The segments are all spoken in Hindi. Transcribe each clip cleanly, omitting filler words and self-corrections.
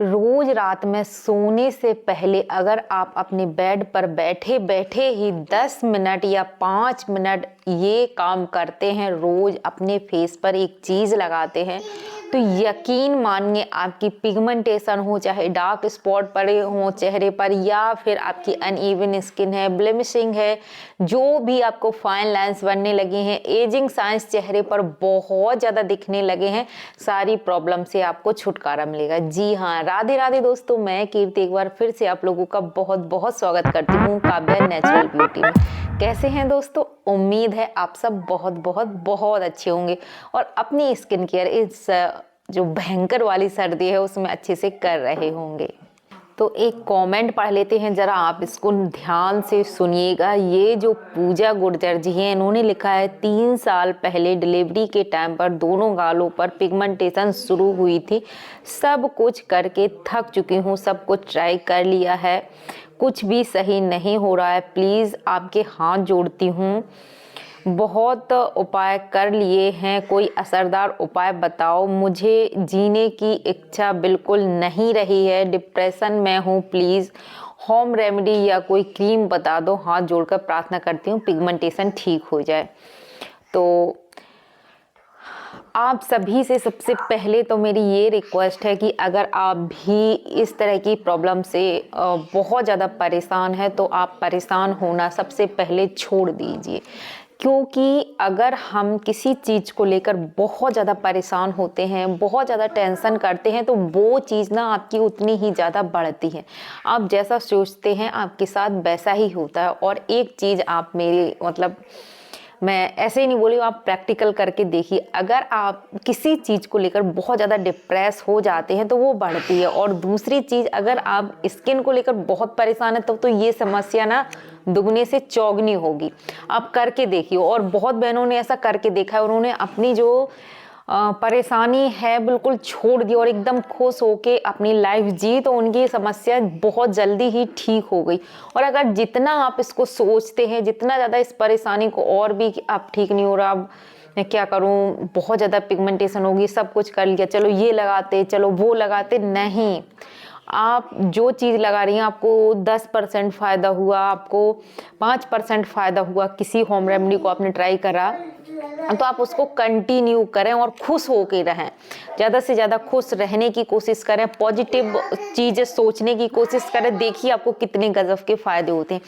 रोज रात में सोने से पहले अगर आप अपने बेड पर बैठे बैठे ही 10 मिनट या 5 मिनट ये काम करते हैं, रोज अपने फेस पर एक चीज़ लगाते हैं, तो यकीन मानिए आपकी पिगमेंटेशन हो, चाहे डार्क स्पॉट पड़े हों चेहरे पर या फिर आपकी अनइवन स्किन है, ब्लेमिशिंग है, जो भी आपको फाइन लाइंस बनने लगे हैं, एजिंग साइंस चेहरे पर बहुत ज़्यादा दिखने लगे हैं, सारी प्रॉब्लम से आपको छुटकारा मिलेगा। जी हाँ, राधे राधे दोस्तों, मैं कीर्ति एक बार फिर से आप लोगों का बहुत बहुत स्वागत करती हूँ काव्या नेचुरल ब्यूटी में। कैसे हैं दोस्तों? उम्मीद है आप सब बहुत बहुत बहुत अच्छे होंगे और अपनी स्किन केयर इस जो भयंकर वाली सर्दी है उसमें अच्छे से कर रहे होंगे। तो एक कमेंट पढ़ लेते हैं जरा, आप इसको ध्यान से सुनिएगा। ये जो पूजा गुर्जर जी हैं, इन्होंने लिखा है 3 साल पहले डिलीवरी के टाइम पर दोनों गालों पर पिगमेंटेशन शुरू हुई थी। सब कुछ करके थक चुकी हूँ, सब कुछ ट्राई कर लिया है, कुछ भी सही नहीं हो रहा है। प्लीज़ आपके हाथ जोड़ती हूँ, बहुत उपाय कर लिए हैं, कोई असरदार उपाय बताओ। मुझे जीने की इच्छा बिल्कुल नहीं रही है, डिप्रेशन में हूँ, प्लीज़ होम रेमेडी या कोई क्रीम बता दो। हाथ जोड़कर प्रार्थना करती हूँ पिगमेंटेशन ठीक हो जाए। तो आप सभी से सबसे पहले तो मेरी ये रिक्वेस्ट है कि अगर आप भी इस तरह की प्रॉब्लम से बहुत ज़्यादा परेशान है तो आप परेशान होना सबसे पहले छोड़ दीजिए, क्योंकि अगर हम किसी चीज़ को लेकर बहुत ज़्यादा परेशान होते हैं, बहुत ज़्यादा टेंशन करते हैं, तो वो चीज़ ना आपकी उतनी ही ज़्यादा बढ़ती है। आप जैसा सोचते हैं आपके साथ वैसा ही होता है। और एक चीज़ आप मेरे मैं ऐसे ही नहीं बोली, आप प्रैक्टिकल करके देखिए। अगर आप किसी चीज़ को लेकर बहुत ज़्यादा डिप्रेस हो जाते हैं तो वो बढ़ती है। और दूसरी चीज़, अगर आप स्किन को लेकर बहुत परेशान है तो ये समस्या ना दुगने से चौगनी होगी। आप करके देखिए। और बहुत बहनों ने ऐसा करके देखा है, उन्होंने अपनी जो परेशानी है बिल्कुल छोड़ दी और एकदम खुश होके अपनी लाइफ जी, तो उनकी समस्या बहुत जल्दी ही ठीक हो गई। और अगर जितना आप इसको सोचते हैं, जितना ज़्यादा इस परेशानी को और भी कि अब ठीक नहीं हो रहा, अब मैं क्या करूं, बहुत ज़्यादा पिगमेंटेशन होगी, सब कुछ कर लिया, चलो ये लगाते, चलो वो लगाते, नहीं। आप जो चीज़ लगा रही हैं, आपको 10% फ़ायदा हुआ, आपको 5% फ़ायदा हुआ, किसी होम रेमेडी को आपने ट्राई करा, तो आप उसको कंटिन्यू करें और खुश होके रहें। ज़्यादा से ज़्यादा खुश रहने की कोशिश करें, पॉजिटिव चीज़ें सोचने की कोशिश करें। देखिए आपको कितने गजब के फ़ायदे होते हैं।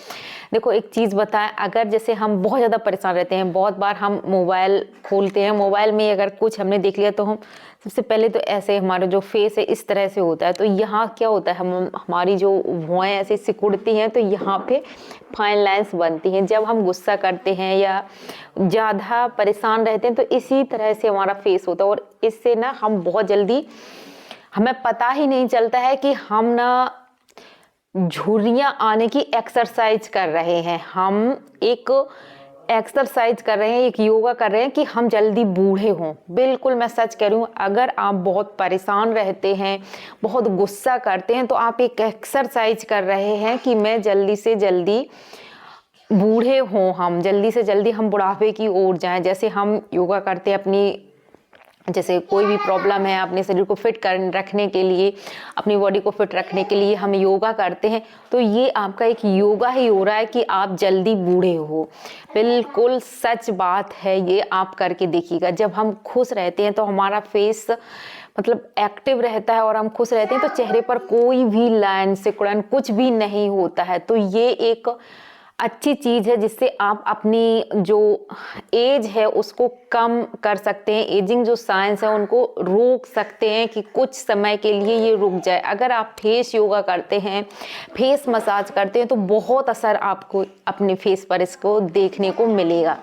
देखो एक चीज़ बताएं, अगर जैसे हम बहुत ज़्यादा परेशान रहते हैं, बहुत बार हम मोबाइल खोलते हैं, मोबाइल में अगर कुछ हमने देख लिया तो हम सबसे पहले तो ऐसे हमारा जो फेस है इस तरह से होता है। तो यहाँ क्या होता है, हमारी जो भुआएं ऐसे सिकुड़ती हैं तो यहाँ पे फाइन लाइंस बनती हैं। जब हम गुस्सा करते हैं या ज़्यादा परेशान रहते हैं तो इसी तरह से हमारा फेस होता है। और इससे ना हम बहुत जल्दी, हमें पता ही नहीं चलता है कि हम ना झुर्रियाँ आने की एक्सरसाइज कर रहे हैं, हम एक एक्सरसाइज कर रहे हैं, एक योगा कर रहे हैं कि हम जल्दी बूढ़े हों। बिल्कुल मैं सच कह रही हूँ, अगर आप बहुत परेशान रहते हैं, बहुत गुस्सा करते हैं, तो आप एक एक्सरसाइज कर रहे हैं कि मैं जल्दी से जल्दी बूढ़े हों, हम जल्दी से जल्दी हम बुढ़ापे की ओर जाएं। जैसे हम योगा करते हैं अपनी, जैसे कोई भी प्रॉब्लम है, अपने शरीर को फिट कर रखने के लिए, अपनी बॉडी को फिट रखने के लिए हम योगा करते हैं, तो ये आपका एक योगा ही हो रहा है कि आप जल्दी बूढ़े हो। बिल्कुल सच बात है, ये आप करके देखिएगा। जब हम खुश रहते हैं तो हमारा फेस मतलब एक्टिव रहता है और हम खुश रहते हैं तो चेहरे पर कोई भी लाइन सिकुड़न कुछ भी नहीं होता है। तो ये एक अच्छी चीज़ है जिससे आप अपनी जो एज है उसको कम कर सकते हैं, एजिंग जो साइंस है उनको रोक सकते हैं कि कुछ समय के लिए ये रुक जाए। अगर आप फेस योगा करते हैं, फेस मसाज करते हैं, तो बहुत असर आपको अपने फेस पर इसको देखने को मिलेगा।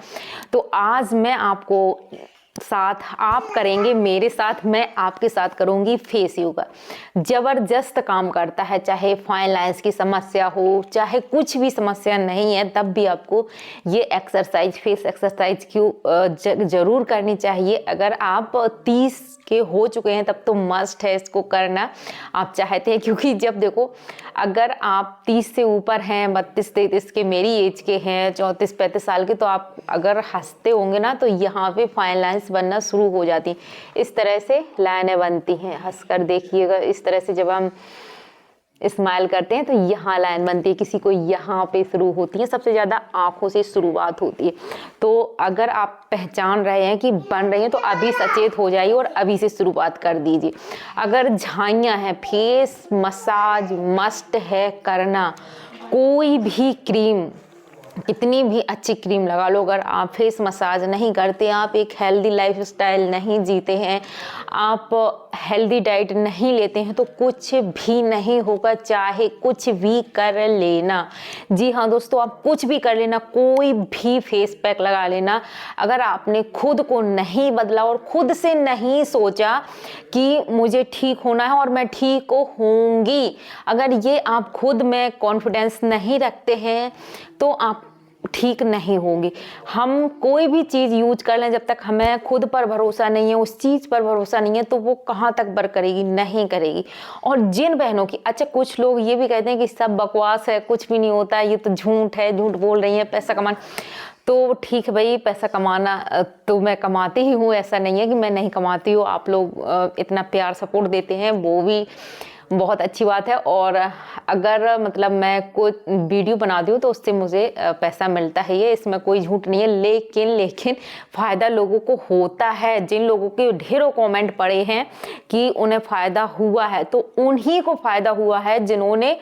तो आज मैं आपको साथ, आप करेंगे मेरे साथ, मैं आपके साथ करूंगी फेस योगा। जबरदस्त काम करता है, चाहे फाइन लाइंस की समस्या हो, चाहे कुछ भी समस्या नहीं है, तब भी आपको ये एक्सरसाइज, फेस एक्सरसाइज क्यों जरूर करनी चाहिए। अगर आप 30 के हो चुके हैं तब तो मस्ट है इसको करना, आप चाहते हैं। क्योंकि जब देखो अगर आप 30 से ऊपर हैं, 32-33 के मेरी एज के हैं, 34-35 साल के, तो आप अगर हंसते होंगे ना तो यहाँ पे फाइन लाइन्स बनना शुरू हो जाती, इस तरह से लाइनें बनती हैं। हंस कर देखिएगा, इस तरह से जब हम स्माइल करते हैं तो यहाँ लाइन बनती है, किसी को यहाँ पे शुरू होती है, सबसे ज़्यादा आँखों से शुरुआत होती है। तो अगर आप पहचान रहे हैं कि बन रही हैं तो अभी सचेत हो जाइए और अभी से शुरुआत कर दीजिए। अगर झाइयाँ हैं, फेस मसाज मस्ट है करना। कोई भी क्रीम, कितनी भी अच्छी क्रीम लगा लो, अगर आप फेस मसाज नहीं करते, आप एक हेल्दी लाइफस्टाइल नहीं जीते हैं, आप हेल्दी डाइट नहीं लेते हैं, तो कुछ भी नहीं होगा, चाहे कुछ भी कर लेना। जी हाँ दोस्तों, आप कुछ भी कर लेना, कोई भी फेस पैक लगा लेना, अगर आपने खुद को नहीं बदला और खुद से नहीं सोचा कि मुझे ठीक होना है और मैं ठीक होंगी, अगर ये आप खुद में कॉन्फिडेंस नहीं रखते हैं तो आप ठीक नहीं होंगी। हम कोई भी चीज़ यूज कर लें, जब तक हमें खुद पर भरोसा नहीं है, उस चीज़ पर भरोसा नहीं है, तो वो कहाँ तक वर्क करेगी, नहीं करेगी। और जिन बहनों की, अच्छा कुछ लोग ये भी कहते हैं कि सब बकवास है, कुछ भी नहीं होता, ये तो झूठ है, झूठ बोल रही है पैसा कमाना। तो ठीक है भाई, पैसा कमाना तो मैं कमाती ही हूँ, ऐसा नहीं है कि मैं नहीं कमाती हूँ। आप लोग इतना प्यार सपोर्ट देते हैं, वो भी बहुत अच्छी बात है। और अगर मतलब मैं कोई वीडियो बनाती हूँ तो उससे मुझे पैसा मिलता है, ये इसमें कोई झूठ नहीं है। लेकिन फ़ायदा लोगों को होता है, जिन लोगों के ढेरों कमेंट पड़े हैं कि उन्हें फ़ायदा हुआ है, तो उन्हीं को फ़ायदा हुआ है जिन्होंने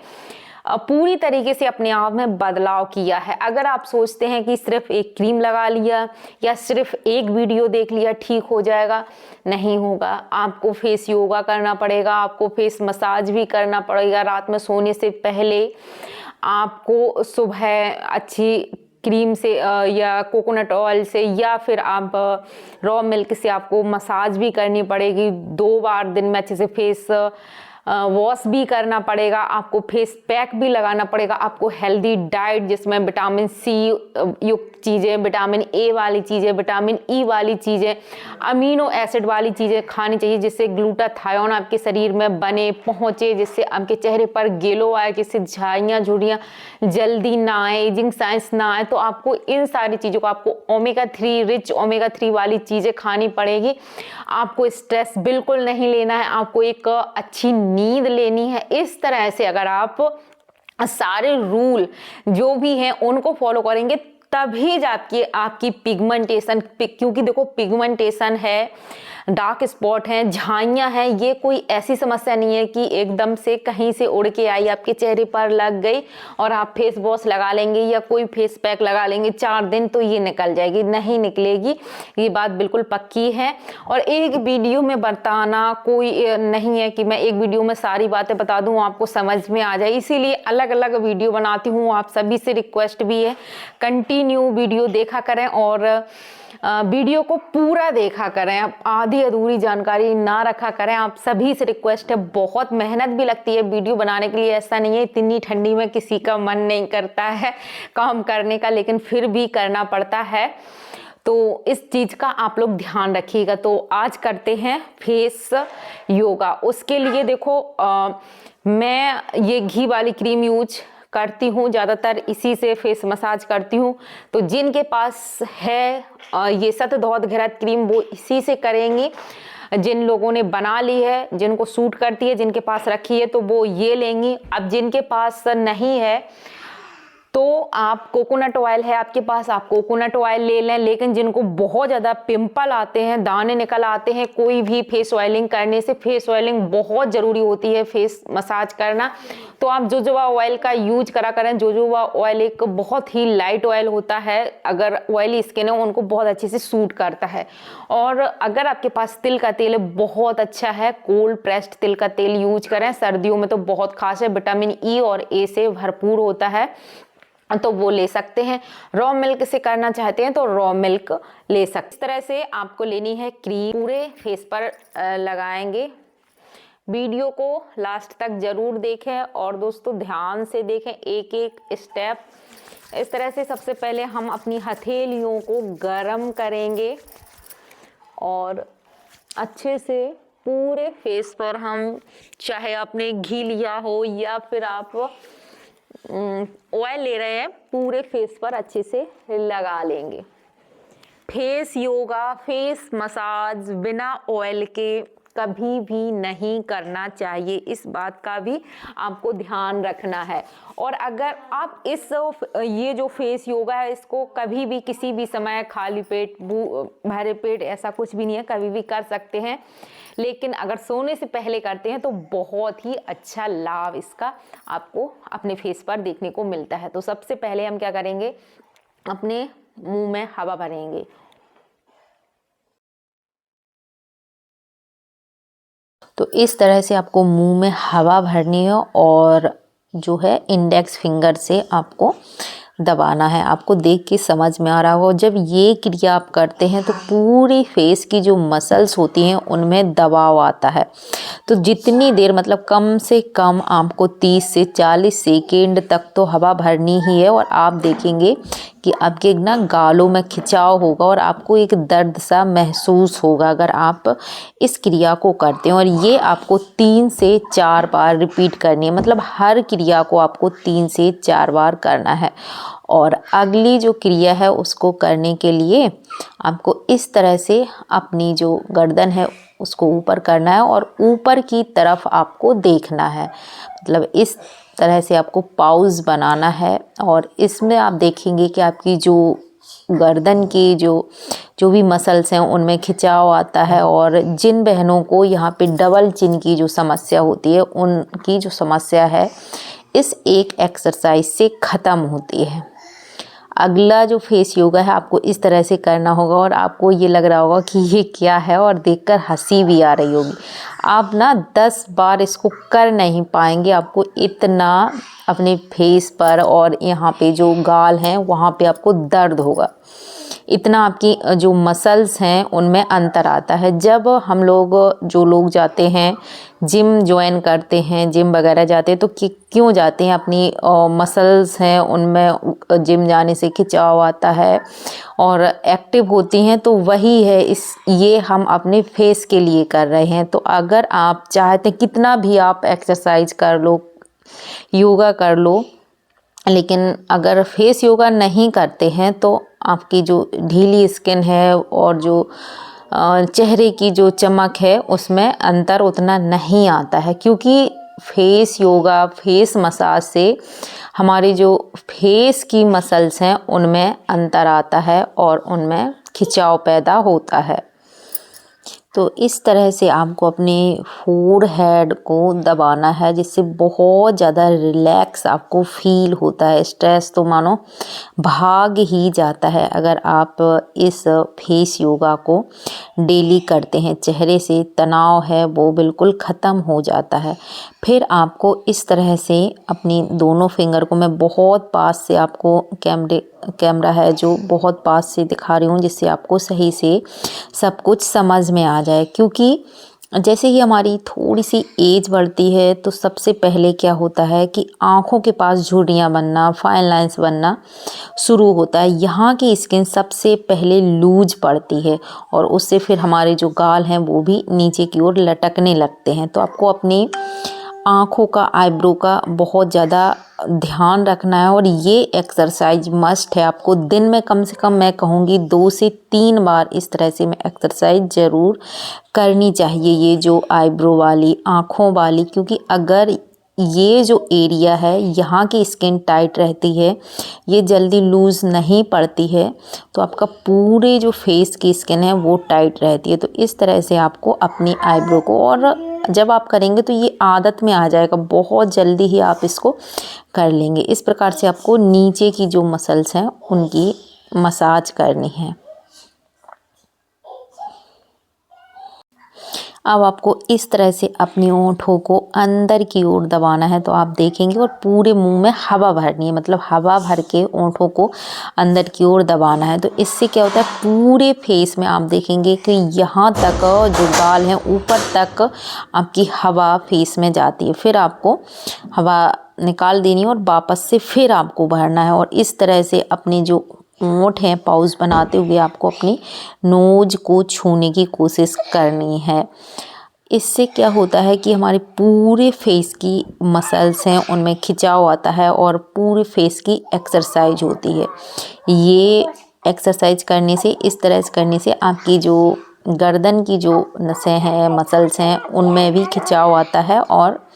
पूरी तरीके से अपने आप में बदलाव किया है। अगर आप सोचते हैं कि सिर्फ एक क्रीम लगा लिया या सिर्फ एक वीडियो देख लिया ठीक हो जाएगा, नहीं होगा। आपको फेस योगा करना पड़ेगा, आपको फेस मसाज भी करना पड़ेगा रात में सोने से पहले। आपको सुबह अच्छी क्रीम से या कोकोनट ऑयल से या फिर आप रॉ मिल्क से आपको मसाज भी करनी पड़ेगी। 2 बार दिन में अच्छे से फेस वॉश भी करना पड़ेगा, आपको फेस पैक भी लगाना पड़ेगा, आपको हेल्दी डाइट जिसमें विटामिन सी युक्त चीज़ें, विटामिन ए वाली चीज़ें, विटामिन ई वाली चीज़ें, अमीनो एसिड वाली चीज़ें खानी चाहिए, जिससे ग्लूटाथायोन आपके शरीर में बने पहुँचे, जिससे आपके चेहरे पर ग्लो आए, जिससे झाइयाँ झुर्रियाँ जल्दी ना आए, एजिंग साइंस ना आए। तो आपको इन सारी चीज़ों को, आपको ओमेगा 3 रिच ओमेगा 3 वाली चीज़ें खानी पड़ेगी। आपको स्ट्रेस बिल्कुल नहीं लेना है, आपको एक अच्छी नींद लेनी है। इस तरह से अगर आप सारे रूल जो भी हैं उनको फॉलो करेंगे तभी जाके आपकी पिगमेंटेशन, क्योंकि देखो पिगमेंटेशन है, डार्क स्पॉट हैं, झाइयाँ हैं, ये कोई ऐसी समस्या नहीं है कि एकदम से कहीं से उड़ के आई आपके चेहरे पर लग गई और आप फेस वॉश लगा लेंगे या कोई फेस पैक लगा लेंगे 4 दिन तो ये निकल जाएगी, नहीं निकलेगी। ये बात बिल्कुल पक्की है। और एक वीडियो में बताना कोई नहीं है कि मैं एक वीडियो में सारी बातें बता दूँ आपको समझ में आ जाए, इसीलिए अलग अलग वीडियो बनाती हूँ। आप सभी से रिक्वेस्ट भी है, कंटिन्यू वीडियो देखा करें और वीडियो को पूरा देखा करें, आप आधी अधूरी जानकारी ना रखा करें। आप सभी से रिक्वेस्ट है, बहुत मेहनत भी लगती है वीडियो बनाने के लिए, ऐसा नहीं है इतनी ठंडी में किसी का मन नहीं करता है काम करने का, लेकिन फिर भी करना पड़ता है। तो इस चीज़ का आप लोग ध्यान रखिएगा। तो आज करते हैं फेस योगा। उसके लिए देखो मैं ये घी वाली क्रीम यूज करती हूँ, ज़्यादातर इसी से फेस मसाज करती हूँ। तो जिनके पास है ये शतधौत घृत क्रीम वो इसी से करेंगे। जिन लोगों ने बना ली है, जिनको सूट करती है, जिनके पास रखी है तो वो ये लेंगी। अब जिनके पास नहीं है तो आप कोकोनट ऑयल है आपके पास, आप कोकोनट ऑयल ले लें। लेकिन जिनको बहुत ज़्यादा पिंपल आते हैं, दाने निकल आते हैं, कोई भी फेस ऑयलिंग करने से, फेस ऑयलिंग बहुत ज़रूरी होती है फेस मसाज करना, तो आप जोजोबा ऑयल का यूज करा करें। जोजोबा ऑयल एक बहुत ही लाइट ऑयल होता है, अगर ऑयली स्किन है उनको बहुत अच्छे से सूट करता है। और अगर आपके पास तिल का तेल है, बहुत अच्छा है, कोल्ड प्रेस्ड तिल का तेल यूज करें, सर्दियों में तो बहुत खास है, विटामिन ई और ए से भरपूर होता है, तो वो ले सकते हैं। रॉ मिल्क से करना चाहते हैं तो रॉ मिल्क ले सकते। इस तरह से आपको लेनी है क्रीम, पूरे फेस पर लगाएंगे। वीडियो को लास्ट तक जरूर देखें और दोस्तों ध्यान से देखें एक एक स्टेप। इस तरह से सबसे पहले हम अपनी हथेलियों को गर्म करेंगे और अच्छे से पूरे फेस पर हम, चाहे आपने घी लिया हो या फिर आप ऑयल ले रहे हैं, पूरे फेस पर अच्छे से लगा लेंगे। फेस योगा, फेस मसाज बिना ऑयल के कभी भी नहीं करना चाहिए, इस बात का भी आपको ध्यान रखना है। और अगर आप ये जो फेस योगा है इसको कभी भी किसी भी समय, खाली पेट, भरे पेट, ऐसा कुछ भी नहीं है, कभी भी कर सकते हैं। लेकिन अगर सोने से पहले करते हैं तो बहुत ही अच्छा लाभ इसका आपको अपने फेस पर देखने को मिलता है। तो सबसे पहले हम क्या करेंगे, अपने मुंह में हवा भरेंगे। तो इस तरह से आपको मुंह में हवा भरनी है और जो है इंडेक्स फिंगर से आपको दबाना है। आपको देख के समझ में आ रहा होगा, जब ये क्रिया आप करते हैं तो पूरी फेस की जो मसल्स होती हैं उनमें दबाव आता है। तो जितनी देर, मतलब कम से कम आपको 30 से 40 सेकेंड तक तो हवा भरनी ही है। और आप देखेंगे कि आपके ना गालों में खिंचाव होगा और आपको एक दर्द सा महसूस होगा अगर आप इस क्रिया को करते हैं। और ये आपको 3 से 4 बार रिपीट करनी है, मतलब हर क्रिया को आपको 3 से 4 बार करना है। और अगली जो क्रिया है उसको करने के लिए आपको इस तरह से अपनी जो गर्दन है उसको ऊपर करना है और ऊपर की तरफ आपको देखना है, मतलब इस तरह से आपको पाउज बनाना है। और इसमें आप देखेंगे कि आपकी जो गर्दन की जो भी मसल्स हैं उनमें खिंचाव आता है। और जिन बहनों को यहाँ पे डबल चिन की जो समस्या होती है, उनकी जो समस्या है इस एक एक्सरसाइज से ख़त्म होती है। अगला जो फेस योगा है आपको इस तरह से करना होगा और आपको ये लग रहा होगा कि ये क्या है और देखकर हंसी भी आ रही होगी। आप ना 10 बार इसको कर नहीं पाएंगे, आपको इतना अपने फेस पर और यहाँ पे जो गाल हैं वहाँ पे आपको दर्द होगा, इतना आपकी जो मसल्स हैं उनमें अंतर आता है। जब हम लोग जो लोग जाते हैं जिम ज्वाइन करते हैं, जिम वगैरह जाते हैं, तो क्यों जाते हैं, अपनी मसल्स हैं उनमें जिम जाने से खिंचाव आता है और एक्टिव होती हैं, तो वही है ये हम अपने फेस के लिए कर रहे हैं। तो अगर आप चाहते हैं कितना भी आप एक्सरसाइज कर लो, योगा कर लो, लेकिन अगर फेस योगा नहीं करते हैं तो आपकी जो ढीली स्किन है और जो चेहरे की जो चमक है उसमें अंतर उतना नहीं आता है। क्योंकि फेस योगा, फेस मसाज से हमारी जो फेस की मसल्स हैं उनमें अंतर आता है और उनमें खिंचाव पैदा होता है। तो इस तरह से आपको अपने फोरहेड को दबाना है, जिससे बहुत ज़्यादा रिलैक्स आपको फील होता है। स्ट्रेस तो मानो भाग ही जाता है अगर आप इस फेस योगा को डेली करते हैं। चेहरे से तनाव है वो बिल्कुल ख़त्म हो जाता है। फिर आपको इस तरह से अपनी दोनों फिंगर को, मैं बहुत पास से आपको कैमरा है जो बहुत पास से दिखा रही हूँ जिससे आपको सही से सब कुछ समझ में आ जाए। क्योंकि जैसे ही हमारी थोड़ी सी एज बढ़ती है तो सबसे पहले क्या होता है कि आँखों के पास झुर्रियाँ बनना, फाइन लाइंस बनना शुरू होता है। यहाँ की स्किन सबसे पहले लूज पड़ती है और उससे फिर हमारे जो गाल हैं वो भी नीचे की ओर लटकने लगते हैं। तो आपको अपनी आँखों का, आईब्रो का बहुत ज़्यादा ध्यान रखना है और ये एक्सरसाइज मस्ट है। आपको दिन में कम से कम मैं कहूँगी 2 से 3 बार इस तरह से मैं एक्सरसाइज ज़रूर करनी चाहिए, ये जो आईब्रो वाली, आँखों वाली। क्योंकि अगर ये जो एरिया है यहाँ की स्किन टाइट रहती है, ये जल्दी लूज़ नहीं पड़ती है, तो आपका पूरे जो फेस की स्किन है वो टाइट रहती है। तो इस तरह से आपको अपनी आईब्रो को, और जब आप करेंगे तो ये आदत में आ जाएगा, बहुत जल्दी ही आप इसको कर लेंगे। इस प्रकार से आपको नीचे की जो मसल्स हैं उनकी मसाज करनी है। अब आपको इस तरह से अपनी होंठों को अंदर की ओर दबाना है। तो आप देखेंगे और पूरे मुंह में हवा भरनी है, मतलब हवा भर के होंठों को अंदर की ओर दबाना है। तो इससे क्या होता है, पूरे फेस में आप देखेंगे कि यहाँ तक जो गाल हैं ऊपर तक आपकी हवा फेस में जाती है। फिर आपको हवा निकाल देनी है और वापस से फिर आपको भरना है। और इस तरह से अपनी जो ओंठ हैं पाउज बनाते हुए आपको अपनी नोज को छूने की कोशिश करनी है। इससे क्या होता है कि हमारे पूरे फेस की मसल्स हैं उनमें खिंचाव आता है और पूरे फेस की एक्सरसाइज होती है। ये एक्सरसाइज करने से, इस तरह से करने से आपकी जो गर्दन की जो नसें हैं, मसल्स हैं, उनमें भी खिंचाव आता है और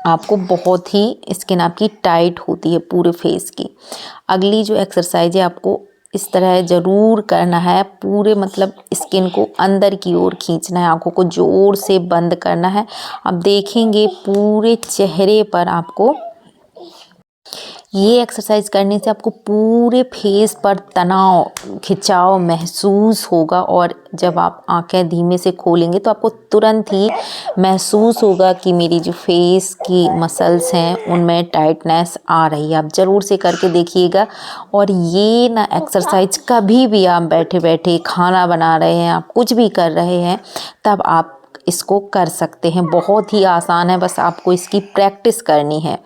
आपको बहुत ही स्किन आपकी टाइट होती है पूरे फेस की। अगली जो एक्सरसाइज है आपको इस तरह ज़रूर करना है, पूरे मतलब स्किन को अंदर की ओर खींचना है, आंखों को ज़ोर से बंद करना है। आप देखेंगे पूरे चेहरे पर आपको ये एक्सरसाइज करने से आपको पूरे फेस पर तनाव, खिंचाव महसूस होगा और जब आप आंखें धीमे से खोलेंगे तो आपको तुरंत ही महसूस होगा कि मेरी जो फेस की मसल्स हैं उनमें टाइटनेस आ रही है। आप ज़रूर से करके देखिएगा। और ये ना एक्सरसाइज कभी भी आप बैठे बैठे खाना बना रहे हैं, आप कुछ भी कर रहे हैं, तब आप इसको कर सकते हैं। बहुत ही आसान है, बस आपको इसकी प्रैक्टिस करनी है।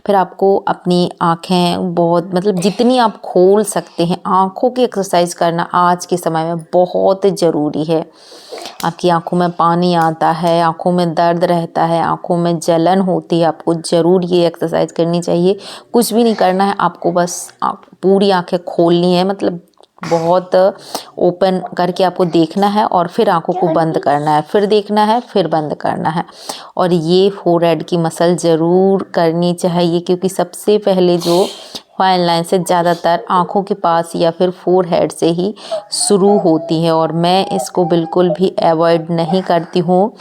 फिर आपको अपनी आँखें बहुत मतलब जितनी आप खोल सकते हैं, आँखों की एक्सरसाइज करना आज के समय में बहुत ज़रूरी है। आपकी आँखों में पानी आता है, आँखों में दर्द रहता है, आँखों में जलन होती है, आपको ज़रूर ये एक्सरसाइज करनी चाहिए। कुछ भी नहीं करना है, आपको बस पूरी आँखें खोलनी है, मतलब बहुत ओपन करके आपको देखना है और फिर आंखों को बंद करना है, फिर देखना है, फिर बंद करना है। और ये फोरहेड की मसल ज़रूर करनी चाहिए, क्योंकि सबसे पहले जो फाइन लाइन से ज़्यादातर आंखों के पास या फिर फोरहेड से ही शुरू होती है। और मैं इसको बिल्कुल भी अवॉइड नहीं करती हूँ,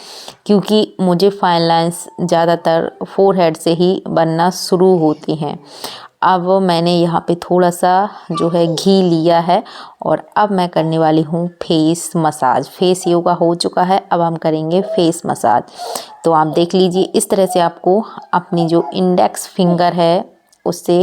क्योंकि मुझे फाइन लाइन्स ज़्यादातर फोरहेड से ही बनना शुरू होती हैं। अब मैंने यहाँ पे थोड़ा सा जो है घी लिया है और अब मैं करने वाली हूँ फेस मसाज। फेस योगा हो चुका है, अब हम करेंगे फेस मसाज। तो आप देख लीजिए, इस तरह से आपको अपनी जो इंडेक्स फिंगर है उससे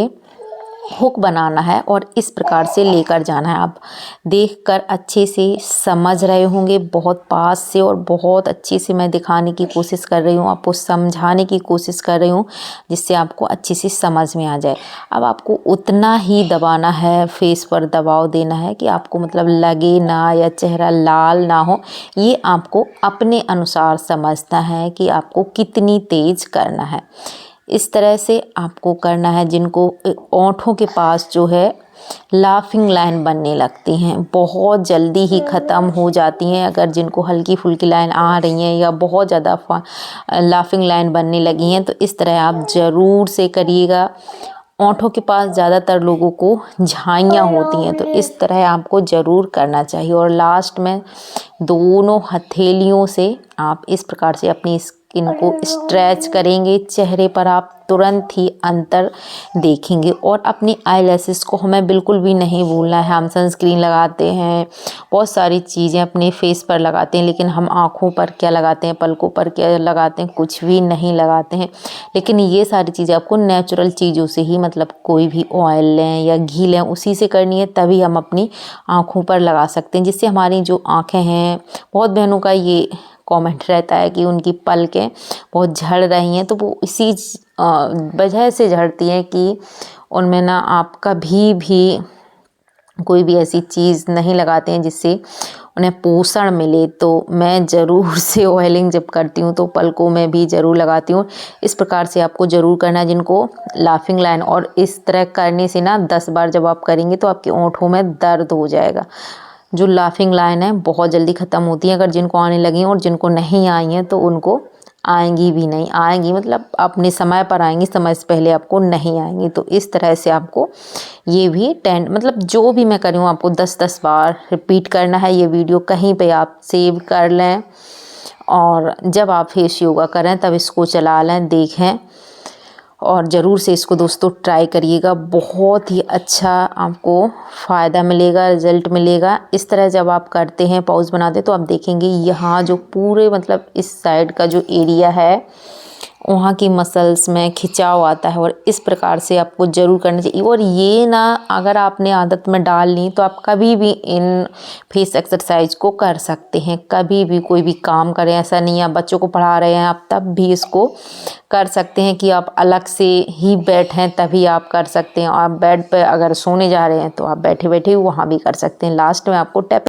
हुक बनाना है और इस प्रकार से लेकर जाना है। आप देखकर अच्छे से समझ रहे होंगे, बहुत पास से और बहुत अच्छे से मैं दिखाने की कोशिश कर रही हूँ, आपको समझाने की कोशिश कर रही हूँ, जिससे आपको अच्छे से समझ में आ जाए। अब आपको उतना ही दबाना है, फेस पर दबाव देना है कि आपको मतलब लगे ना या चेहरा लाल ना हो। ये आपको अपने अनुसार समझना है कि आपको कितनी तेज़ करना है। इस तरह से आपको करना है। जिनको ओंठों के पास जो है लाफिंग लाइन बनने लगती हैं, बहुत जल्दी ही ख़त्म हो जाती हैं। अगर जिनको हल्की फुल्की लाइन आ रही हैं या बहुत ज़्यादा लाफिंग लाइन बनने लगी हैं, तो इस तरह आप ज़रूर से करिएगा। ओंठों के पास ज़्यादातर लोगों को झाइयाँ होती हैं, तो इस तरह आपको ज़रूर करना चाहिए। और लास्ट में दोनों हथेलियों से आप इस प्रकार से अपनी स्किन को स्ट्रेच करेंगे। चेहरे पर आप तुरंत ही अंतर देखेंगे। और अपनी आईलैशेस को हमें बिल्कुल भी नहीं भूलना है। हम सनस्क्रीन लगाते हैं, बहुत सारी चीज़ें अपने फेस पर लगाते हैं, लेकिन हम आँखों पर क्या लगाते हैं, पलकों पर क्या लगाते हैं, कुछ भी नहीं लगाते हैं। लेकिन ये सारी चीज़ें आपको नेचुरल चीज़ों से ही, मतलब कोई भी ऑयल लें या घी लें, उसी से करनी है, तभी हम अपनी आँखों पर लगा सकते हैं, जिससे हमारी जो आँखें हैं, बहुत बहनों का ये कमेंट रहता है कि उनकी पलकें बहुत झड़ रही हैं, तो वो इसी वजह से झड़ती हैं कि उनमें ना आप कभी भी कोई भी ऐसी चीज़ नहीं लगाते हैं जिससे उन्हें पोषण मिले। तो मैं ज़रूर से ऑयलिंग जब करती हूँ तो पलकों में भी ज़रूर लगाती हूँ। इस प्रकार से आपको ज़रूर करना है, जिनको लाफिंग लाइन, और इस तरह करने से ना 10 बार जब आप करेंगे तो आपके ओंठों में दर्द हो जाएगा। जो लाफिंग लाइन है बहुत जल्दी ख़त्म होती है। अगर जिनको आने लगी हैं और जिनको नहीं आई हैं तो उनको आएंगी भी नहीं, आएंगी मतलब अपने समय पर आएंगी, समय से पहले आपको नहीं आएंगी। तो इस तरह से आपको ये भी 10 मतलब जो भी मैं करी हूँ आपको 10-10 बार रिपीट करना है। ये वीडियो कहीं पे आप सेव कर लें और जब आप फेस योगा करें तब इसको चला लें, देखें और ज़रूर से इसको दोस्तों ट्राई करिएगा। बहुत ही अच्छा आपको फ़ायदा मिलेगा, रिज़ल्ट मिलेगा। इस तरह जब आप करते हैं, पाउज बनाते हैं, तो आप देखेंगे यहाँ जो पूरे मतलब इस साइड का जो एरिया है वहाँ की मसल्स में खिंचाव आता है और इस प्रकार से आपको ज़रूर करना चाहिए। और ये ना अगर आपने आदत में डाल ली तो आप कभी भी इन फेस एक्सरसाइज को कर सकते हैं, कभी भी कोई भी काम करें। ऐसा नहीं है आप बच्चों को पढ़ा रहे हैं आप तब भी इसको कर सकते हैं कि आप अलग से ही बैठें तभी आप कर सकते हैं। आप बेड पे अगर सोने जा रहे हैं तो आप बैठे बैठे वहाँ भी कर सकते हैं। लास्ट में आपको टैप